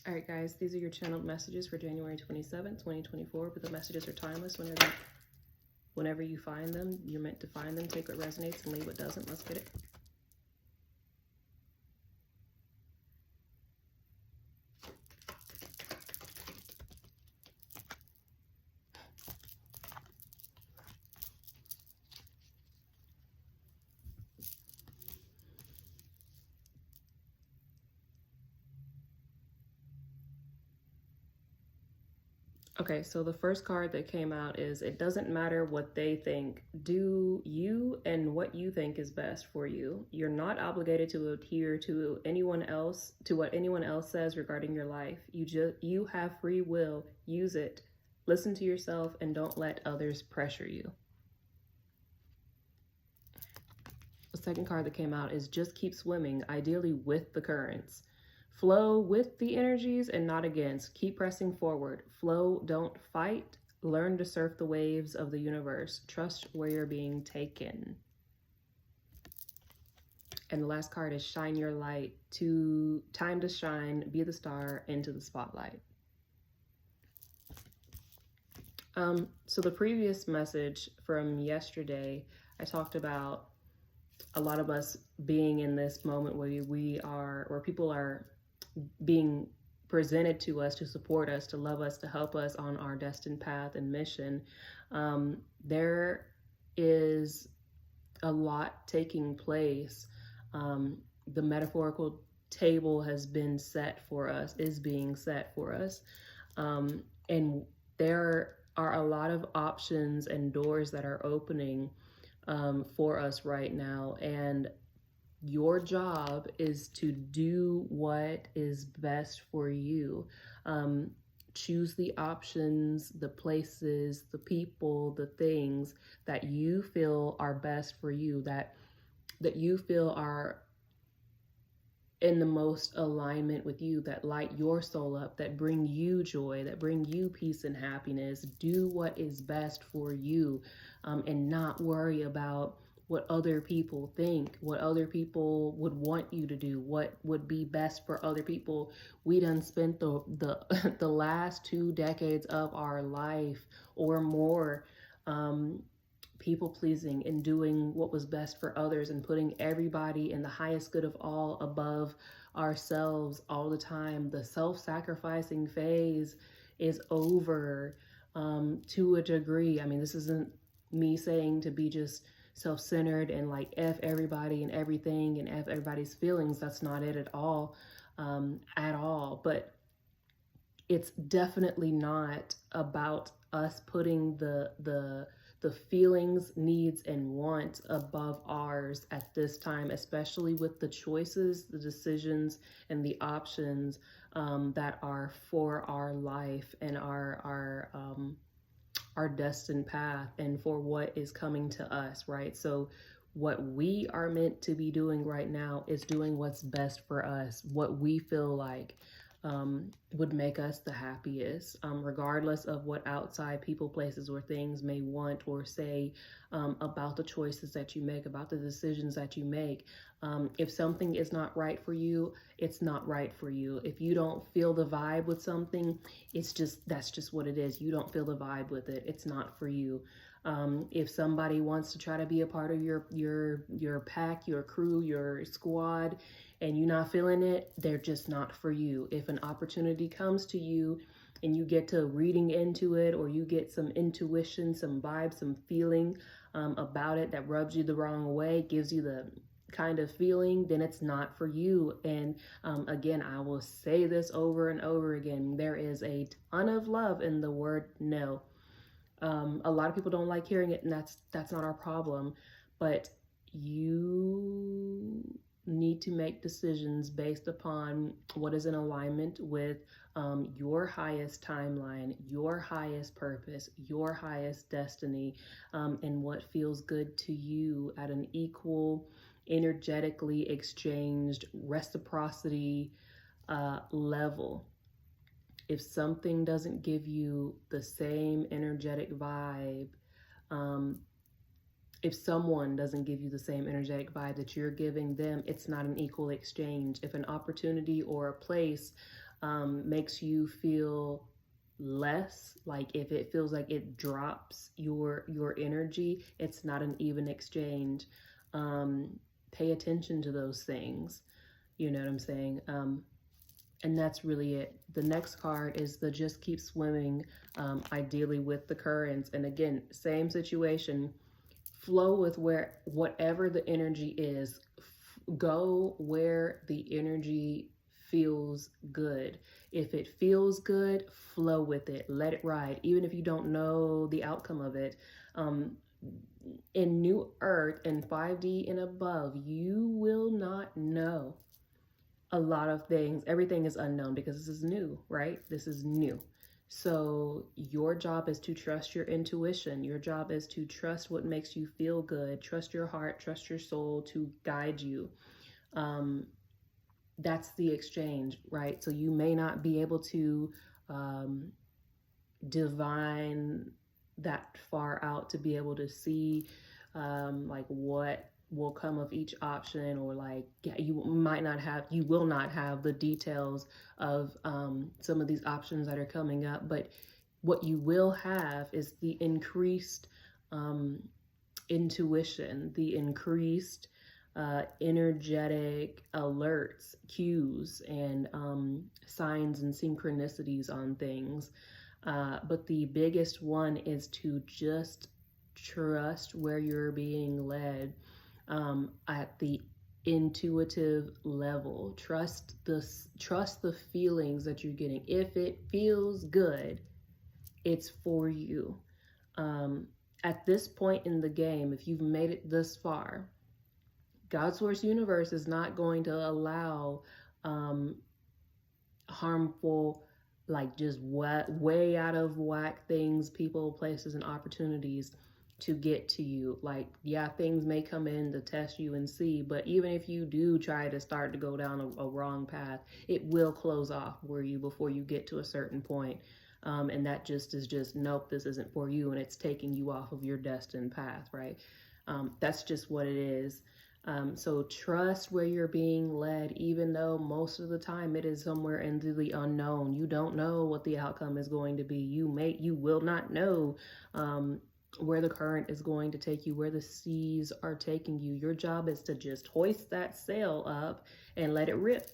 All right, guys, these are your channeled messages for January 27th, 2024, but the messages are timeless. Whenever you find them, you're meant to find them. Take what resonates and leave what doesn't. Let's get it. Okay, so the first card that came out is it doesn't matter what they think. Do you and what you think is best for you. You're not obligated to adhere to what anyone else says regarding your life. You have free will. Use it. Listen to yourself and don't let others pressure you. The second card that came out is just keep swimming, ideally with the currents. Flow with the energies and not against. Keep pressing forward. Flow, don't fight. Learn to surf the waves of the universe. Trust where you're being taken. And the last card is shine your light. Time to shine, be the star into the spotlight. So the previous message from yesterday, I talked about a lot of us being in this moment where people are being presented to us to support us, to love us, to help us on our destined path and mission. There is a lot taking place. The metaphorical table has been set for us, is being set for us. And there are a lot of options and doors that are opening for us right now. And your job is to do what is best for you. Choose the options, the places, the people, the things that you feel are best for you, that you feel are in the most alignment with you, that light your soul up, that bring you joy, that bring you peace and happiness. Do what is best for you, and not worry about what other people think, what other people would want you to do, what would be best for other people. We done spent the last 2 decades of our life or more people pleasing and doing what was best for others and putting everybody in the highest good of all above ourselves all the time. The self-sacrificing phase is over to a degree. I mean, this isn't me saying to be just self-centered and like F everybody and everything and F everybody's feelings. That's not it at all. But it's definitely not about us putting the feelings, needs, and wants above ours at this time, especially with the choices, the decisions, and the options that are for our life and our destined path and for what is coming to us, right? So what we are meant to be doing right now is doing what's best for us, what we feel like would make us the happiest, regardless of what outside people, places, or things may want or say about the choices that you make, about the decisions that you make. If something is not right for you, it's not right for you. If you don't feel the vibe with something, that's just what it is. You don't feel the vibe with it. It's not for you. If somebody wants to try to be a part of your pack, your crew, your squad, and you're not feeling it, they're just not for you. If an opportunity comes to you and you get to reading into it, or you get some intuition, some vibe, some feeling about it that rubs you the wrong way, gives you the kind of feeling, then it's not for you. And again, I will say this over and over again, there is a ton of love in the word no. A lot of people don't like hearing it, and that's not our problem, but you need to make decisions based upon what is in alignment with your highest timeline, your highest purpose, your highest destiny, and what feels good to you at an equal, energetically exchanged reciprocity level. If something doesn't give you the same energetic vibe, if someone doesn't give you the same energetic vibe that you're giving them, it's not an equal exchange. If an opportunity or a place makes you feel less, like if it feels like it drops your energy, it's not an even exchange. Pay attention to those things. You know what I'm saying? And that's really it. The next card is the just keep swimming, ideally with the currents. And again, same situation. Flow with whatever the energy is. Go where the energy feels good. If it feels good, flow with it. Let it ride, even if you don't know the outcome of it. In New Earth and 5D and above, you will not know a lot of things. Everything is unknown because this is new, right? This is new. So your job is to trust your intuition. Your job is to trust what makes you feel good. Trust your heart, trust your soul to guide you. That's the exchange, right? So you may not be able to divine that far out to be able to see like what will come of each option, or like, yeah, you will not have the details of some of these options that are coming up, but what you will have is the increased intuition, the increased energetic alerts, cues, and signs and synchronicities on things. But the biggest one is to just trust where you're being led at the intuitive level. Trust the feelings that you're getting. If it feels good, it's for you. At this point in the game, if you've made it this far, God's Source Universe is not going to allow harmful, like just way out of whack things, people, places, and opportunities to get to you. Like, yeah, things may come in to test you and see, but even if you do try to start to go down a wrong path, it will close off for you before you get to a certain point. And that just is nope, this isn't for you, and it's taking you off of your destined path, right? That's just what it is. So trust where you're being led, even though most of the time it is somewhere into the unknown. You don't know what the outcome is going to be. You will not know where the current is going to take you, where the seas are taking you. Your job is to just hoist that sail up and let it rip.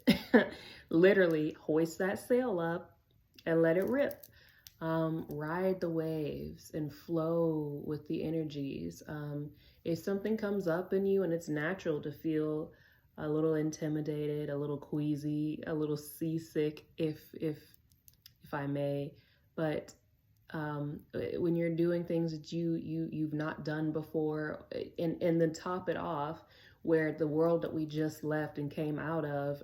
Literally hoist that sail up and let it rip. Ride the waves and flow with the energies. If something comes up in you, and it's natural to feel a little intimidated, a little queasy, a little seasick, if I may, but when you're doing things that you've not done before, and then top it off, where the world that we just left and came out of,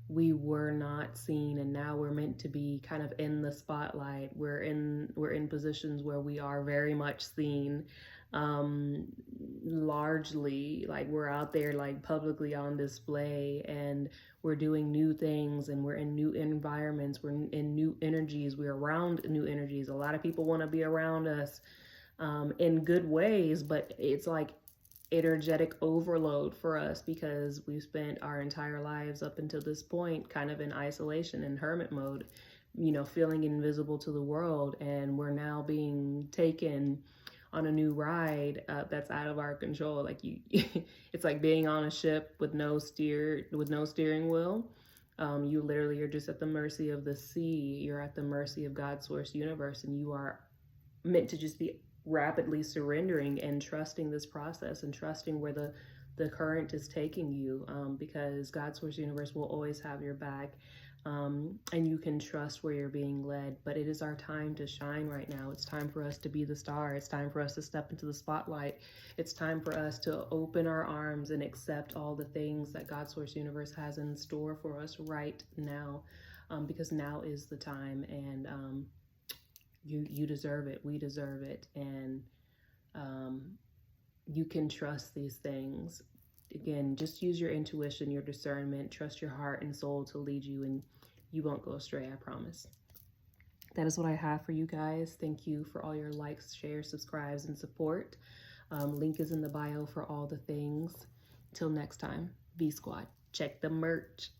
we were not seen, and now we're meant to be kind of in the spotlight. We're in positions where we are very much seen, largely, like we're out there like publicly on display, and we're doing new things, and we're in new environments, we're in new energies, we're around new energies. A lot of people want to be around us in good ways, but it's like energetic overload for us because we've spent our entire lives up until this point kind of in isolation and hermit mode, feeling invisible to the world, and we're now being taken on a new ride that's out of our control. Like it's like being on a ship with no steering wheel. You literally are just at the mercy of the sea. You're at the mercy of God's Source Universe, and you are meant to just be rapidly surrendering and trusting this process and trusting where the current is taking you, because God's Source Universe will always have your back, and you can trust where you're being led. But it is our time to shine right now. It's time for us to be the star. It's time for us to step into the spotlight. It's time for us to open our arms and accept all the things that God's Source Universe has in store for us right now, because now is the time, and you deserve it. We deserve it. And you can trust these things. Again, just use your intuition, your discernment, trust your heart and soul to lead you, and you won't go astray, I promise. That is what I have for you guys. Thank you for all your likes, shares, subscribes, and support. Link is in the bio for all the things. Till next time, V Squad, check the merch.